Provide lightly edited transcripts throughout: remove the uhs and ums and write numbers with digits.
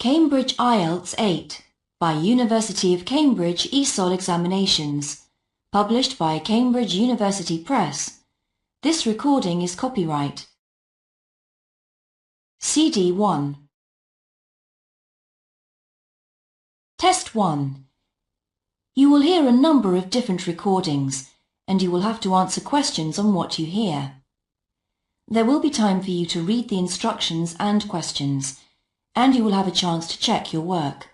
Cambridge IELTS 8 by University of Cambridge ESOL Examinations, published by Cambridge University Press. This recording is copyright. CD 1. Test 1. You will hear a number of different recordings, and you will have to answer questions on what you hear. There will be time for you to read the instructions and questions, and you will have a chance to check your work.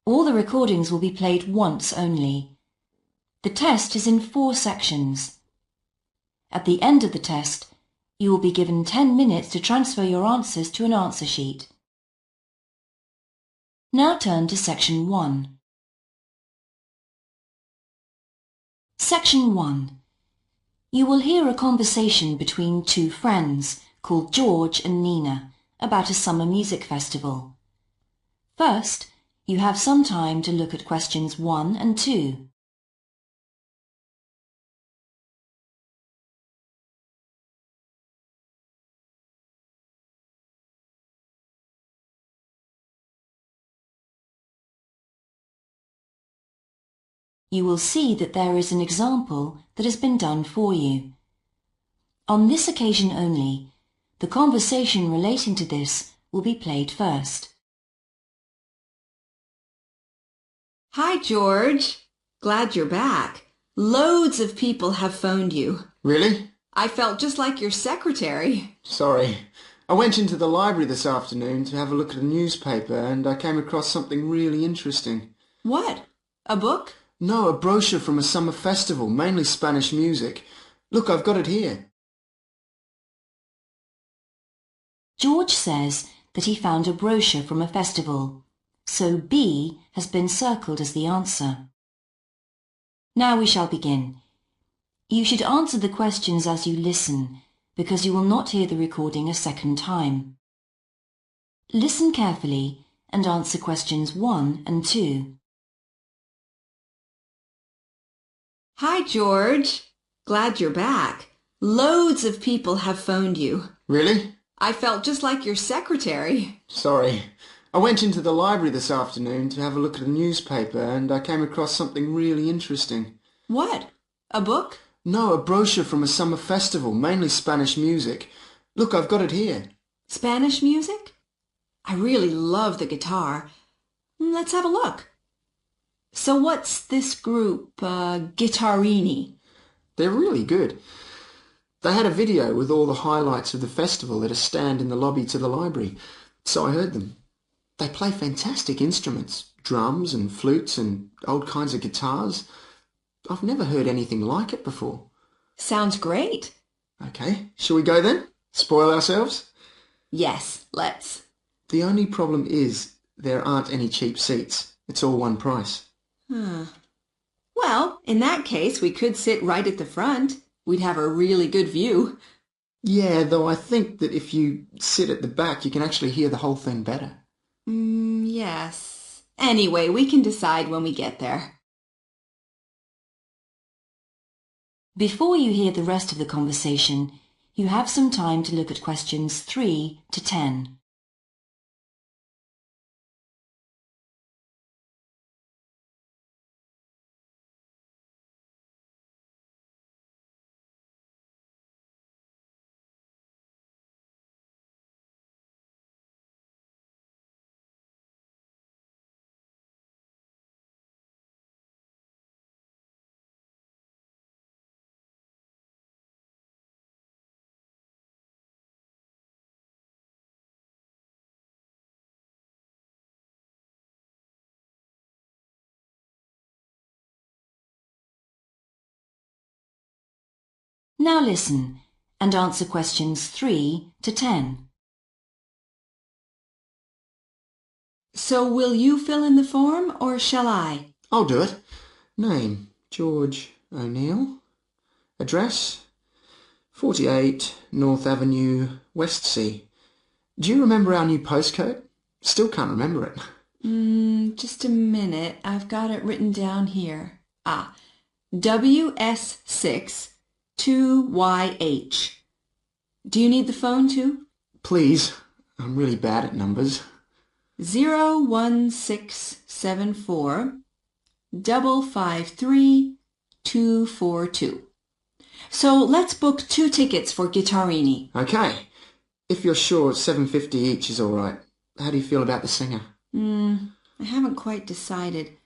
All the recordings will be played once only. The test is in 4 sections. At the end of the test, you will be given 10 minutes to transfer your answers to an answer sheet. Now turn to Section 1. Section 1. You will hear a conversation between 2 friends called George and Nina about a summer music festival. First, you have some time to look at questions 1 and 2. You will see that there is an example that has been done for you. On this occasion only, the conversation relating to this will be played first. Hi, George. Glad you're back. Loads of people have phoned you. Really? I felt just like your secretary. Sorry. I went into the library this afternoon to have a look at a newspaper and I came across something really interesting. What? A book? No, a brochure from a summer festival, mainly Spanish music. Look, I've got it here. George says that he found a brochure from a festival, so B has been circled as the answer. Now we shall begin. You should answer the questions as you listen, because you will not hear the recording a second time. Listen carefully and answer questions 1 and 2. Hi, George. Glad you're back. Loads of people have phoned you. Really? I felt just like your secretary. Sorry. I went into the library this afternoon to have a look at a newspaper and I came across something really interesting. What? A book? No, a brochure from a summer festival, mainly Spanish music. Look, I've got it here. Spanish music? I really love the guitar. Let's have a look. So what's this group, Guittarini? They're really good. They had a video with all the highlights of the festival at a stand in the lobby to the library, so I heard them. They play fantastic instruments, drums and flutes and old kinds of guitars. I've never heard anything like it before. Sounds great. Okay, shall we go then? Spoil ourselves? Yes, let's. The only problem is there aren't any cheap seats. It's all one price. Well, in that case, we could sit right at the front. We'd have a really good view. Yeah, though I think that if you sit at the back, you can actually hear the whole thing better. Yes. Anyway, we can decide when we get there. Before you hear the rest of the conversation, you have some time to look at questions 3 to 10. Now listen and answer questions 3 to 10. So will you fill in the form or shall I? I'll do it. Name, George O'Neill. Address, 48 North Avenue, Westsea. Do you remember our new postcode? Still can't remember it. Just a minute. I've got it written down here. WS6 2YH. Do you need the phone too? Please. I'm really bad at numbers. 01674 553 242. So let's book 2 tickets for Guitarini. Okay. If you're sure $7.50 each is all right, how do you feel about the singer? I haven't quite decided,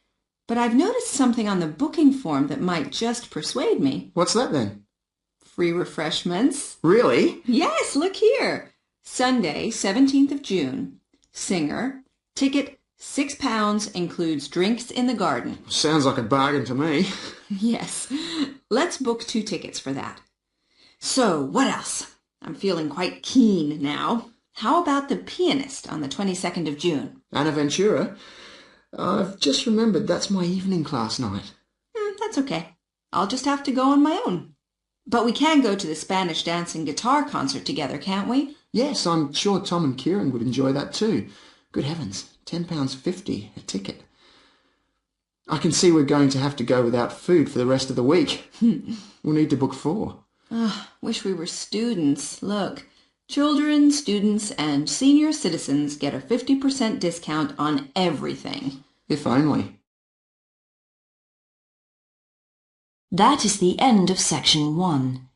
but I've noticed something on the booking form that might just persuade me. What's that then? Free refreshments. Really? Yes, look here. Sunday, 17th of June. Singer. Ticket £6, includes drinks in the garden. Sounds like a bargain to me. Yes. Let's book 2 tickets for that. So, what else? I'm feeling quite keen now. How about the pianist on the 22nd of June? Anna Ventura? I've just remembered that's my evening class night. That's okay. I'll just have to go on my own. But we can go to the Spanish dance and guitar concert together, can't we? Yes, I'm sure Tom and Kieran would enjoy that too. Good heavens, £10.50 a ticket. I can see we're going to have to go without food for the rest of the week. We'll need to book 4. Wish we were students. Look, children, students, and senior citizens get a 50% discount on everything. If only. That is the end of section 1.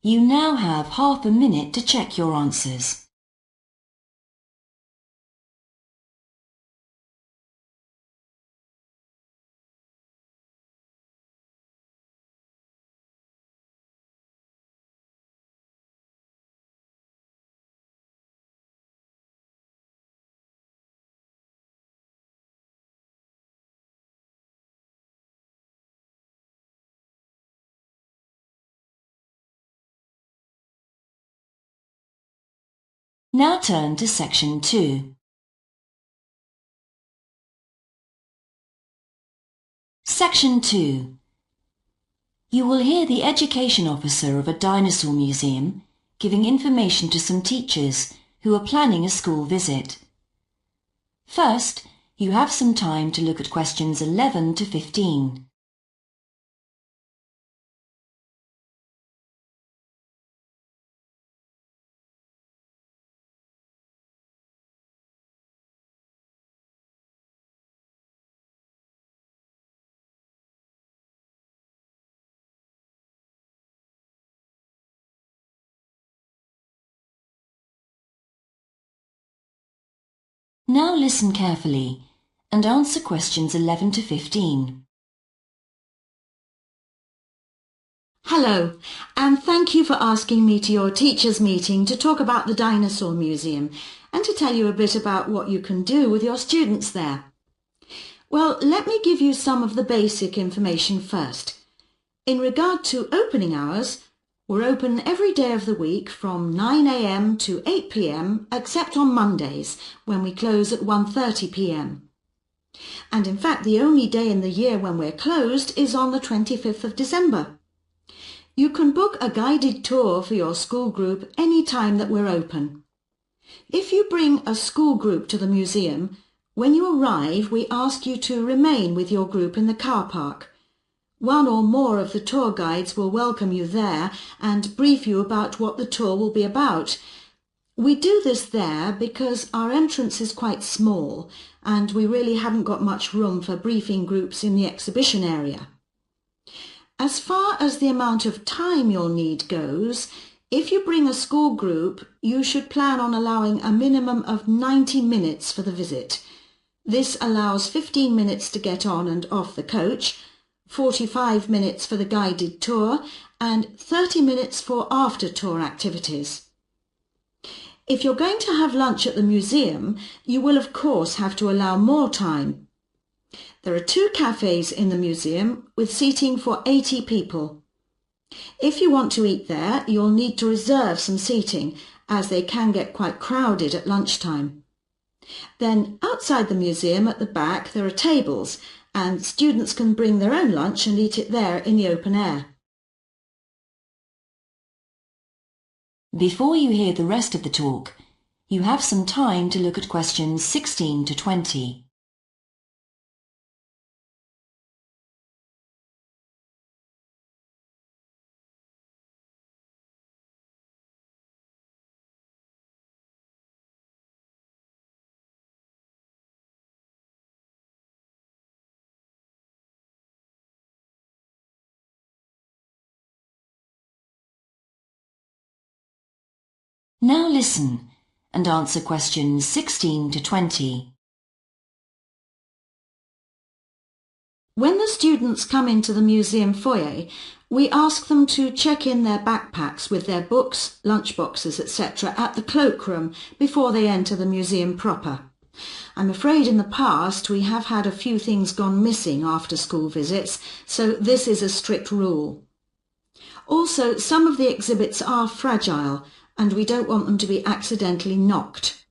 You now have half a minute to check your answers. Now turn to section 2. Section 2. You will hear the education officer of a dinosaur museum giving information to some teachers who are planning a school visit. First, you have some time to look at questions 11 to 15. Now listen carefully and answer questions 11 to 15. Hello, and thank you for asking me to your teachers' meeting to talk about the Dinosaur Museum and to tell you a bit about what you can do with your students there. Well, let me give you some of the basic information first. In regard to opening hours, we're open every day of the week from 9 a.m. to 8 p.m. except on Mondays when we close at 1:30 p.m. And in fact, the only day in the year when we're closed is on the 25th of December. You can book a guided tour for your school group any time that we're open. If you bring a school group to the museum, when you arrive we ask you to remain with your group in the car park. One or more of the tour guides will welcome you there and brief you about what the tour will be about. We do this there because our entrance is quite small and we really haven't got much room for briefing groups in the exhibition area. As far as the amount of time you'll need goes, if you bring a school group, you should plan on allowing a minimum of 90 minutes for the visit. This allows 15 minutes to get on and off the coach, 45 minutes for the guided tour, and 30 minutes for after-tour activities. If you're going to have lunch at the museum, you will of course have to allow more time. There are 2 cafes in the museum with seating for 80 people. If you want to eat there, you'll need to reserve some seating as they can get quite crowded at lunchtime. Then outside the museum at the back there are tables and students can bring their own lunch and eat it there in the open air. Before you hear the rest of the talk, you have some time to look at questions 16 to 20. Now listen and answer questions 16 to 20. When the students come into the museum foyer, we ask them to check in their backpacks with their books, lunchboxes, etc. at the cloakroom before they enter the museum proper. I'm afraid in the past we have had a few things gone missing after school visits, so this is a strict rule. Also, some of the exhibits are fragile and we don't want them to be accidentally knocked.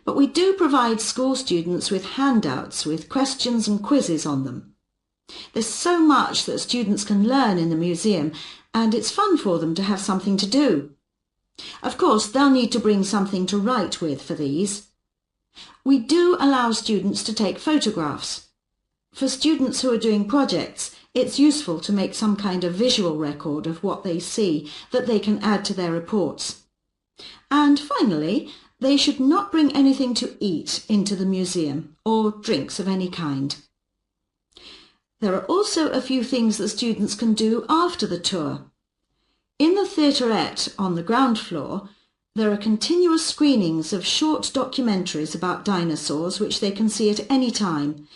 But we do provide school students with handouts with questions and quizzes on them. There's so much that students can learn in the museum, and it's fun for them to have something to do. Of course, they'll need to bring something to write with for these. We do allow students to take photographs. For students who are doing projects, it's useful to make some kind of visual record of what they see that they can add to their reports. And finally, they should not bring anything to eat into the museum or drinks of any kind. There are also a few things that students can do after the tour. In the theaterette on the ground floor, there are continuous screenings of short documentaries about dinosaurs which they can see at any time.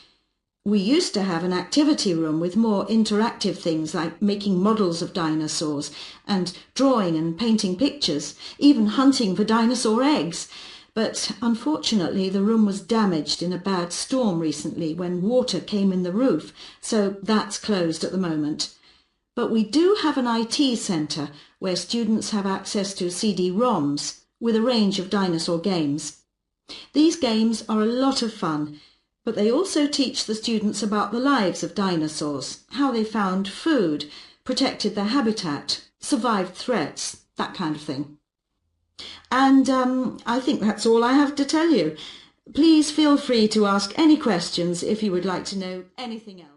We used to have an activity room with more interactive things like making models of dinosaurs and drawing and painting pictures, even hunting for dinosaur eggs. But unfortunately the room was damaged in a bad storm recently when water came in the roof, so that's closed at the moment. But we do have an IT centre where students have access to CD-ROMs with a range of dinosaur games. These games are a lot of fun, but they also teach the students about the lives of dinosaurs, how they found food, protected their habitat, survived threats, that kind of thing. And I think that's all I have to tell you. Please feel free to ask any questions if you would like to know anything else.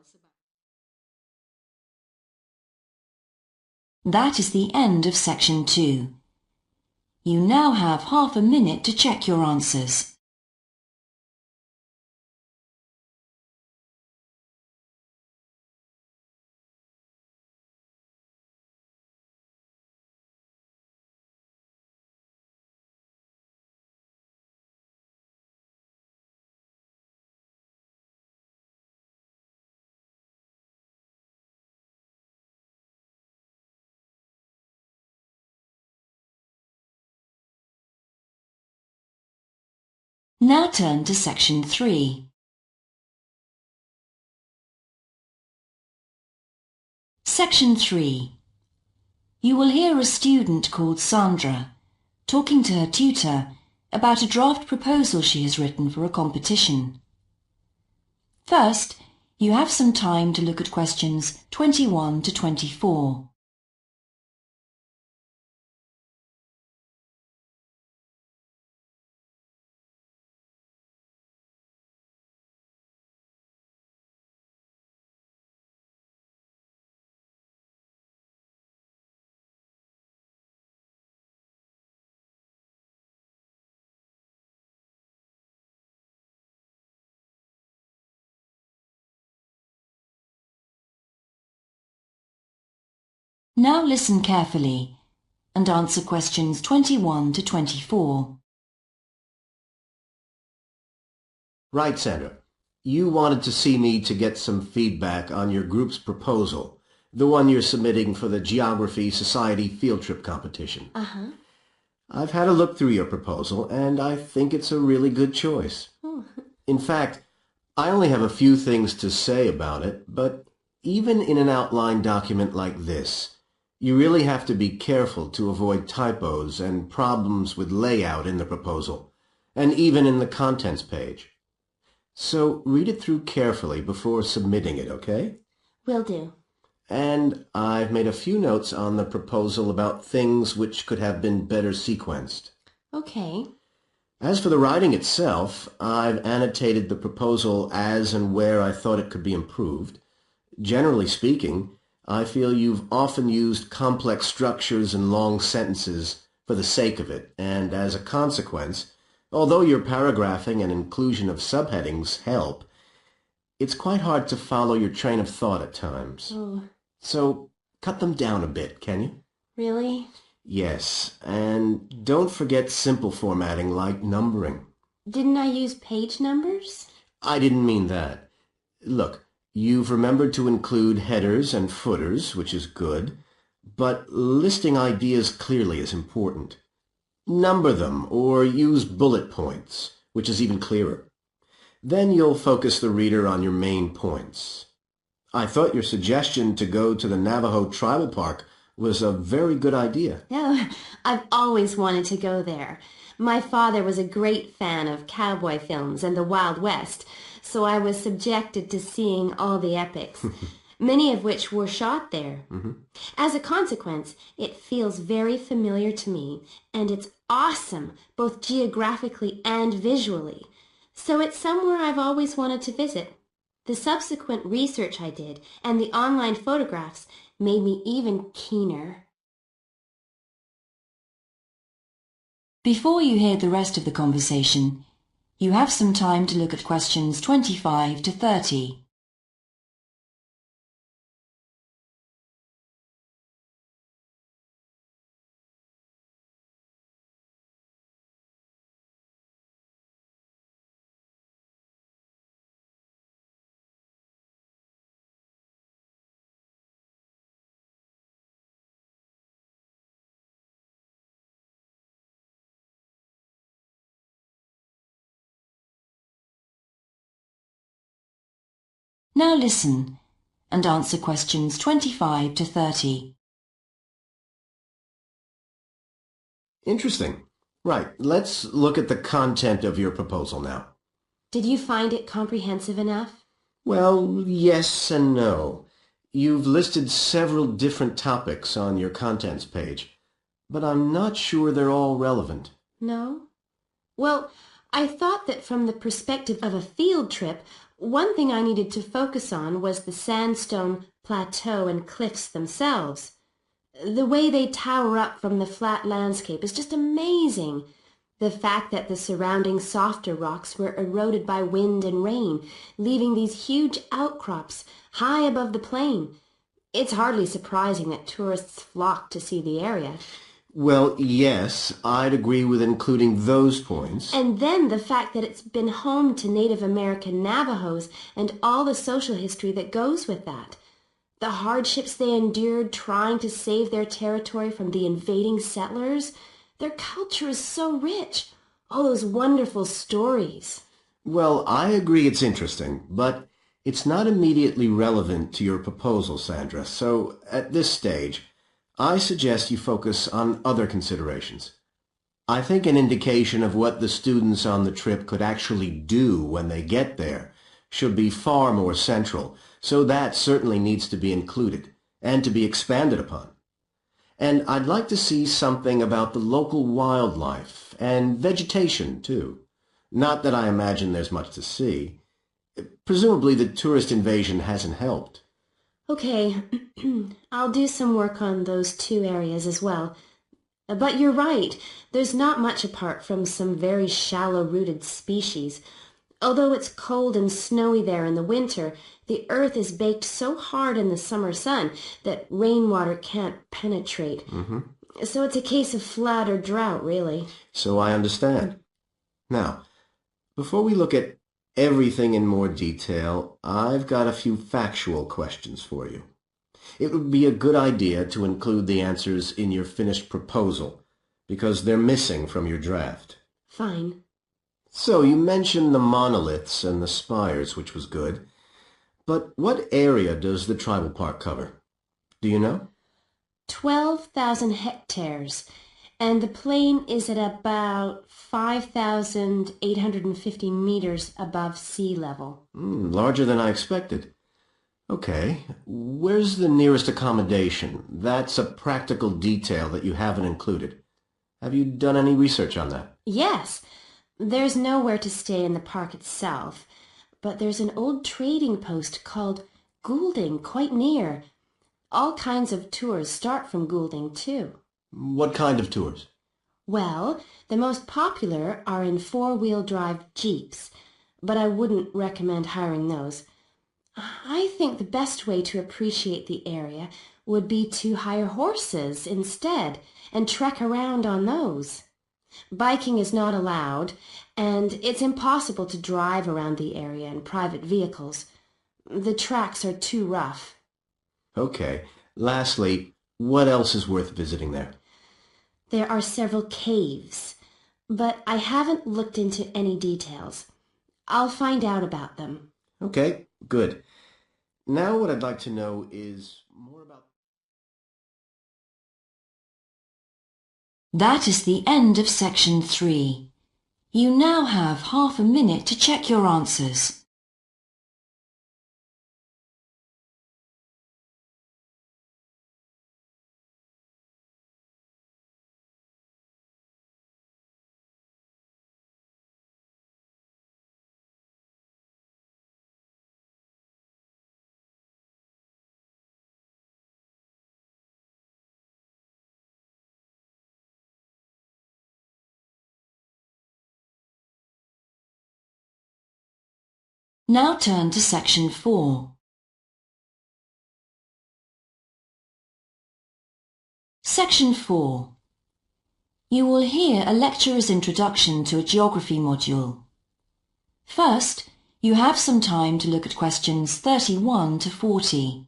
That is the end of section 2. You now have half a minute to check your answers. Now turn to section 3. Section 3. You will hear a student called Sandra talking to her tutor about a draft proposal she has written for a competition. First, you have some time to look at questions 21 to 24. Now listen carefully and answer questions 21 to 24. Right, Sandra. You wanted to see me to get some feedback on your group's proposal, the one you're submitting for the Geography Society field trip competition. Uh-huh. I've had a look through your proposal, and I think it's a really good choice. Oh. In fact, I only have a few things to say about it, but even in an outline document like this, you really have to be careful to avoid typos and problems with layout in the proposal, and even in the contents page. So read it through carefully before submitting it, okay? Will do. And I've made a few notes on the proposal about things which could have been better sequenced. Okay. As for the writing itself, I've annotated the proposal as and where I thought it could be improved. Generally speaking, I feel you've often used complex structures and long sentences for the sake of it, and as a consequence, although your paragraphing and inclusion of subheadings help, it's quite hard to follow your train of thought at times. Oh, So cut them down a bit, can you? really? Yes, and don't forget simple formatting like numbering. Didn't I use page numbers? I didn't mean that. Look, you've remembered to include headers and footers, which is good, but listing ideas clearly is important. Number them or use bullet points, which is even clearer. Then you'll focus the reader on your main points. I thought your suggestion to go to the Navajo Tribal Park was a very good idea. Oh, I've always wanted to go there. My father was a great fan of cowboy films and the Wild West, so I was subjected to seeing all the epics, many of which were shot there. As a consequence, it feels very familiar to me, and it's awesome, both geographically and visually. So it's somewhere I've always wanted to visit. The subsequent research I did and the online photographs made me even keener. Before you hear the rest of the conversation, you have some time to look at questions 25 to 30. Now listen and answer questions 25 to 30. Interesting. Right, let's look at the content of your proposal now. Did you find it comprehensive enough? Well, yes and no. You've listed several different topics on your contents page, but I'm not sure they're all relevant. No? Well, I thought that from the perspective of a field trip, one thing I needed to focus on was the sandstone plateau and cliffs themselves. The way they tower up from the flat landscape is just amazing. The fact that the surrounding softer rocks were eroded by wind and rain, leaving these huge outcrops high above the plain. It's hardly surprising that tourists flock to see the area. Well, yes, I'd agree with including those points. And then the fact that it's been home to Native American Navajos and all the social history that goes with that. The hardships they endured trying to save their territory from the invading settlers. Their culture is so rich. All those wonderful stories. Well, I agree it's interesting, but it's not immediately relevant to your proposal, Sandra. So, at this stage, I suggest you focus on other considerations. I think an indication of what the students on the trip could actually do when they get there should be far more central, so that certainly needs to be included and to be expanded upon. And I'd like to see something about the local wildlife and vegetation, too. Not that I imagine there's much to see. Presumably the tourist invasion hasn't helped. Okay, I'll do some work on those two areas as well. But you're right, there's not much apart from some very shallow-rooted species. Although it's cold and snowy there in the winter, the earth is baked so hard in the summer sun that rainwater can't penetrate. So it's a case of flood or drought, really. So I understand. Now, before we look at everything in more detail, I've got a few factual questions for you. It would be a good idea to include the answers in your finished proposal, because they're missing from your draft. Fine. So you mentioned the monoliths and the spires, which was good. But what area does the tribal park cover? Do you know? 12,000 hectares, and the plain is at about 5,850 meters above sea level. Larger than I expected. Okay, where's the nearest accommodation? That's a practical detail that you haven't included. Have you done any research on that? Yes, there's nowhere to stay in the park itself, but there's an old trading post called Goulding quite near. All kinds of tours start from Goulding, too. What kind of tours? Well, the most popular are in four-wheel drive Jeeps, but I wouldn't recommend hiring those. I think the best way to appreciate the area would be to hire horses instead and trek around on those. Biking is not allowed, and it's impossible to drive around the area in private vehicles. The tracks are too rough. Okay. Lastly, what else is worth visiting there? There are several caves, but I haven't looked into any details. I'll find out about them. Okay, good. Now what I'd like to know is more about... That is the end of section 3. You now have half a minute to check your answers. Now turn to section 4. Section 4. You will hear a lecturer's introduction to a geography module. First, you have some time to look at questions 31 to 40.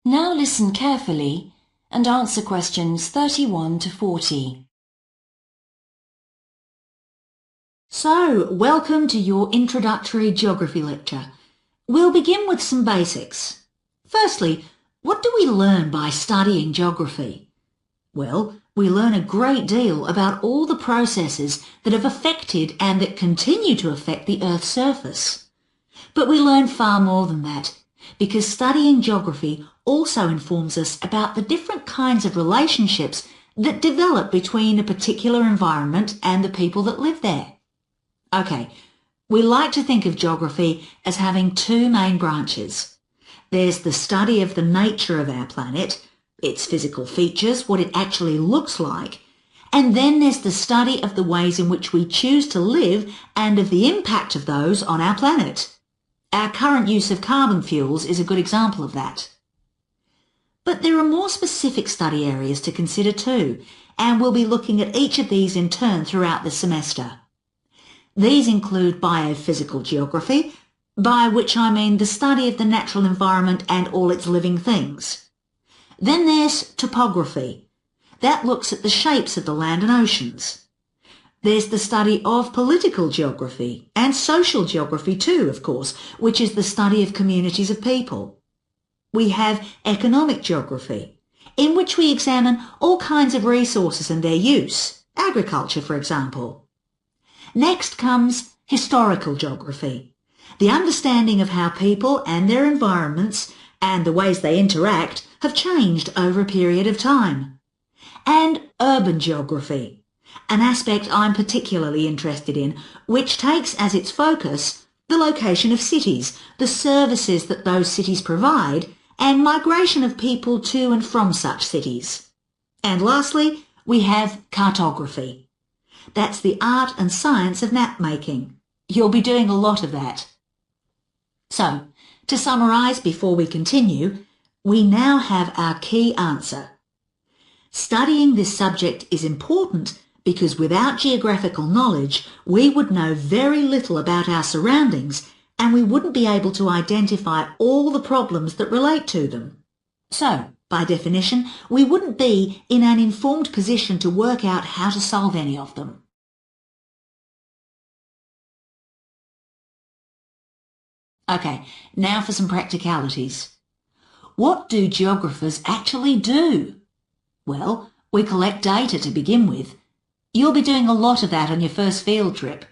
Now listen carefully and answer questions 31 to 40. So, welcome to your introductory geography lecture. We'll begin with some basics. Firstly, what do we learn by studying geography? Well, we learn a great deal about all the processes that have affected and that continue to affect the Earth's surface. But we learn far more than that, because studying geography also informs us about the different kinds of relationships that develop between a particular environment and the people that live there. Okay, we like to think of geography as having two main branches. There's the study of the nature of our planet, its physical features, what it actually looks like, and then there's the study of the ways in which we choose to live and of the impact of those on our planet. Our current use of carbon fuels is a good example of that. But there are more specific study areas to consider too, and we'll be looking at each of these in turn throughout the semester. These include biophysical geography, by which I mean the study of the natural environment and all its living things. Then there's topography. That looks at the shapes of the land and oceans. There's the study of political geography and social geography too, of course, which is the study of communities of people. We have economic geography, in which we examine all kinds of resources and their use, agriculture, for example. Next comes historical geography, the understanding of how people and their environments and the ways they interact have changed over a period of time. And urban geography, an aspect I'm particularly interested in, which takes as its focus the location of cities, the services that those cities provide, and migration of people to and from such cities. And lastly, we have cartography. That's the art and science of map making. You'll be doing a lot of that. So, to summarise before we continue, we now have our key answer. Studying this subject is important because without geographical knowledge, we would know very little about our surroundings and we wouldn't be able to identify all the problems that relate to them. So, by definition, we wouldn't be in an informed position to work out how to solve any of them. Okay, now for some practicalities. What do geographers actually do? Well, we collect data to begin with. You'll be doing a lot of that on your first field trip.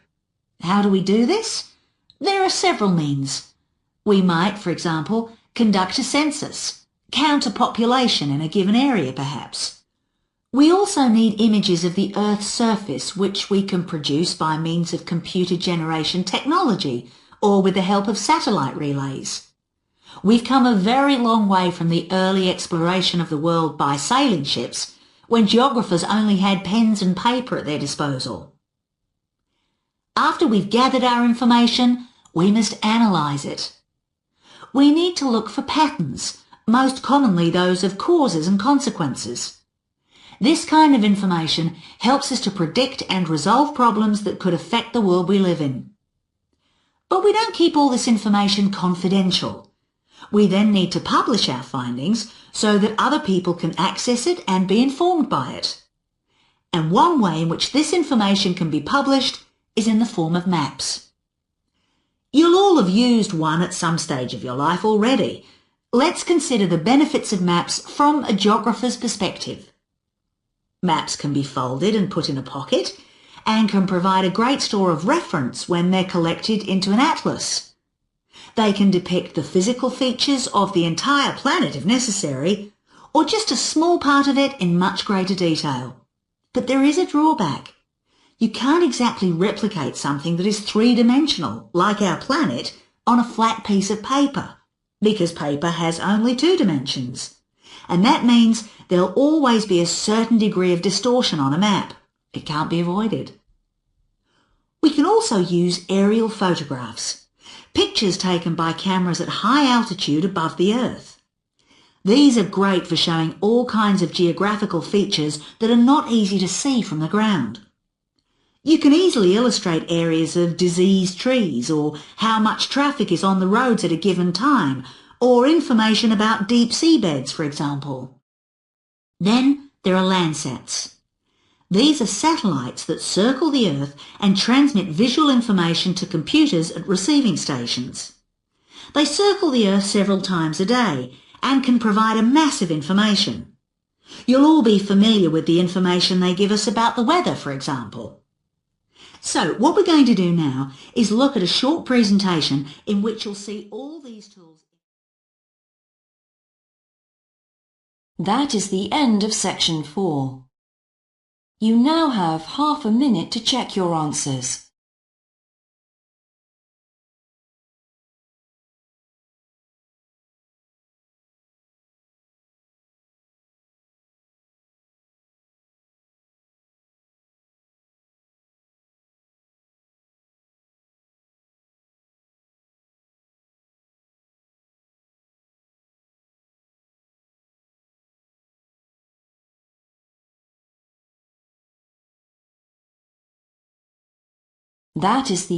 How do we do this? There are several means. We might, for example, conduct a census, count a population in a given area perhaps. We also need images of the Earth's surface which we can produce by means of computer generation technology or with the help of satellite relays. We've come a very long way from the early exploration of the world by sailing ships when geographers only had pens and paper at their disposal. After we've gathered our information, we must analyse it. We need to look for patterns, most commonly those of causes and consequences. This kind of information helps us to predict and resolve problems that could affect the world we live in. But we don't keep all this information confidential. We then need to publish our findings so that other people can access it and be informed by it. And one way in which this information can be published is in the form of maps. You'll all have used one at some stage of your life already. Let's consider the benefits of maps from a geographer's perspective. Maps can be folded and put in a pocket and can provide a great store of reference when they're collected into an atlas. They can depict the physical features of the entire planet if necessary, or just a small part of it in much greater detail. But there is a drawback. You can't exactly replicate something that is three-dimensional, like our planet, on a flat piece of paper, because paper has only 2 dimensions. And that means there'll always be a certain degree of distortion on a map. It can't be avoided. We can also use aerial photographs, pictures taken by cameras at high altitude above the Earth. These are great for showing all kinds of geographical features that are not easy to see from the ground. You can easily illustrate areas of diseased trees, or how much traffic is on the roads at a given time, or information about deep seabeds, for example. Then there are Landsats. These are satellites that circle the Earth and transmit visual information to computers at receiving stations. They circle the Earth several times a day and can provide a massive information. You'll all be familiar with the information they give us about the weather, for example. So what we're going to do now is look at a short presentation in which you'll see all these tools. That is the end of section 4. You now have half a minute to check your answers. That is the